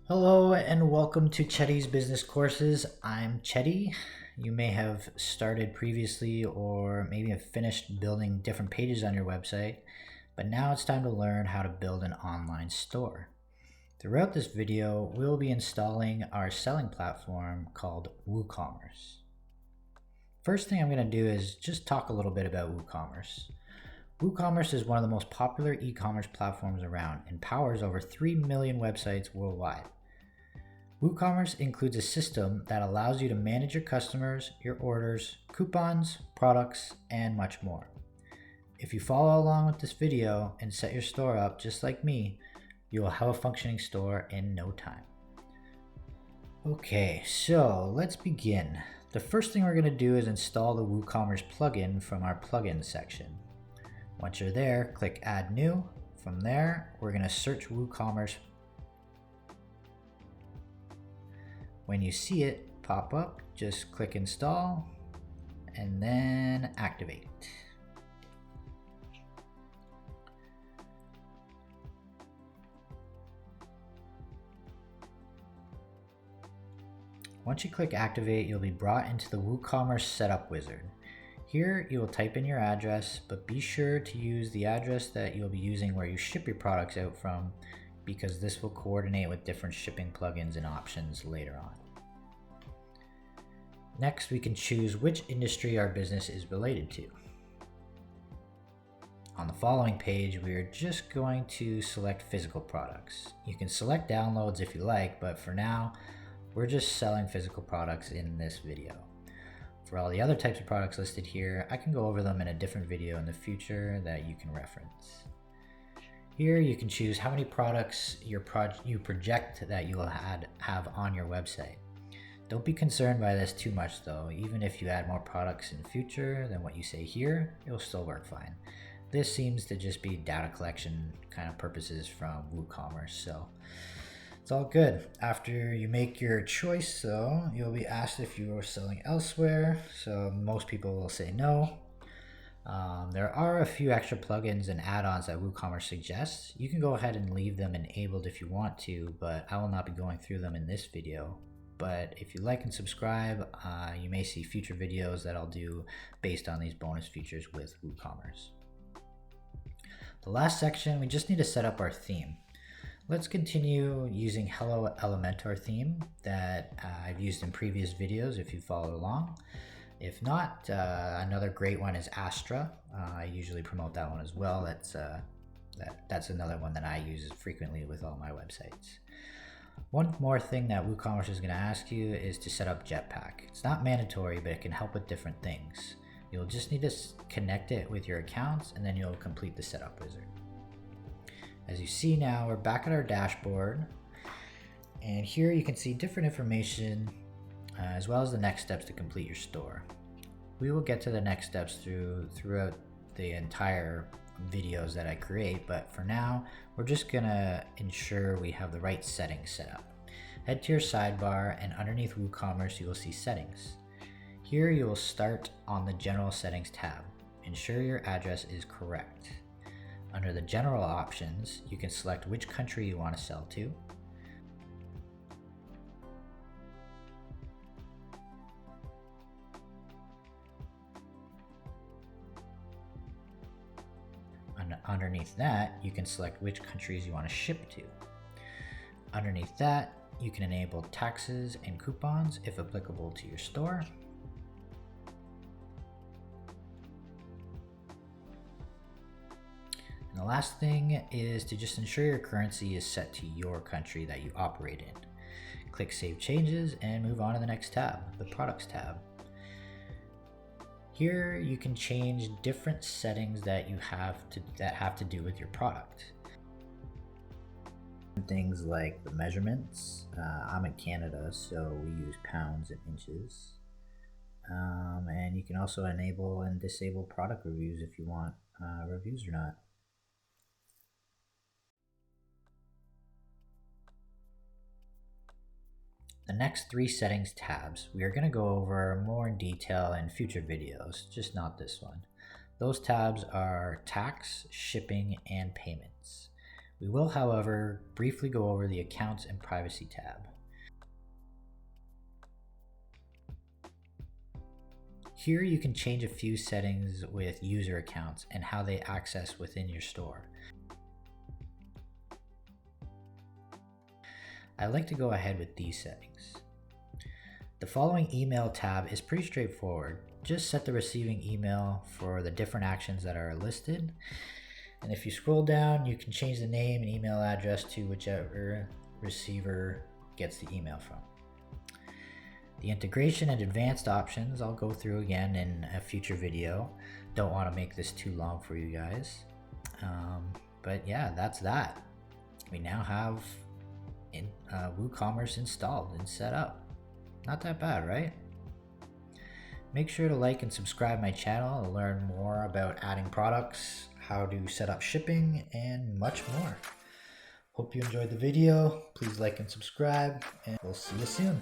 Hello and welcome to Chetty's Business Courses. I'm Chetty. You may have started previously or maybe have finished building different pages on your website, but now it's time to learn how to build an online store. Throughout this video, we'll be installing our selling platform called Woocommerce. First thing I'm going to do is just talk a little bit about Woocommerce. Woocommerce is one of the most popular e-commerce platforms around and powers over 3 million websites worldwide. Woocommerce includes a system that allows you to manage your customers, your orders, coupons, products, and much more. If you follow along with this video and set your store up just like me, you will have a functioning store in no time. Okay, so let's begin. The first thing we're going to do is install the Woocommerce plugin from our plugins section. Once you're there, click Add New. From there, we're going to search Woocommerce. When you see it pop up, just click Install and then Activate. Once you click Activate, you'll be brought into the Woocommerce Setup Wizard. Here, you will type in your address, but be sure to use the address that you'll be using where you ship your products out from, because this will coordinate with different shipping plugins and options later on. Next, we can choose which industry our business is related to. On the following page, we are just going to select physical products. You can select downloads if you like, but for now, we're just selling physical products in this video. For all the other types of products listed here, I can go over them in a different video in the future that you can reference. Here you can choose how many products you project that you will have on your website. Don't be concerned by this too much though. Even if you add more products in the future than what you say here, it will still work fine. This seems to just be data collection kind of purposes from Woocommerce, so it's all good. After you make your choice though, you'll be asked if you are selling elsewhere, so most people will say no. There are a few extra plugins and add-ons that Woocommerce suggests. You can go ahead and leave them enabled if you want to, but I will not be going through them in this video. But if you like and subscribe, you may see future videos that I'll do based on these bonus features with Woocommerce. The last section, we just need to set up our theme. Let's continue using Hello Elementor theme that I've used in previous videos if you followed along. If not, another great one is Astra. I usually promote that one as well. That's another one that I use frequently with all my websites. One more thing that Woocommerce is going to ask you is to set up Jetpack. It's not mandatory, but it can help with different things. You'll just need to connect it with your accounts and then you'll complete the setup wizard. As you see now, we're back at our dashboard, and here you can see different information as well as the next steps to complete your store. We will get to the next steps throughout the entire videos that I create, but for now, we're just gonna ensure we have the right settings set up. Head to your sidebar, and underneath Woocommerce, you will see settings. Here you will start on the General Settings tab. Ensure your address is correct. Under the General options, you can select which country you want to sell to. Underneath that, you can select which countries you want to ship to. Underneath that, you can enable taxes and coupons if applicable to your store. And the last thing is to just ensure your currency is set to your country that you operate in. Click Save Changes and move on to the next tab, the Products tab. Here you can change different settings that have to do with your product. Things like the measurements. I'm in Canada, so we use pounds and inches. And you can also enable and disable product reviews if you want reviews or not. The next 3 settings tabs we are going to go over more in detail in future videos, just not this one. Those tabs are tax, shipping, and payments. We will, however, briefly go over the accounts and privacy tab. Here you can change a few settings with user accounts and how they access within your store. I like to go ahead with these settings. The following email tab is pretty straightforward. Just set the receiving email for the different actions that are listed. And if you scroll down, you can change the name and email address to whichever receiver gets the email from. The integration and advanced options I'll go through again in a future video. Don't want to make this too long for you guys. But yeah, that's that. We now have Woocommerce installed and set up. Not that bad, right? Make sure to like and subscribe my channel to learn more about adding products, how to set up shipping, and much more. Hope you enjoyed the video. Please like and subscribe, and we'll see you soon.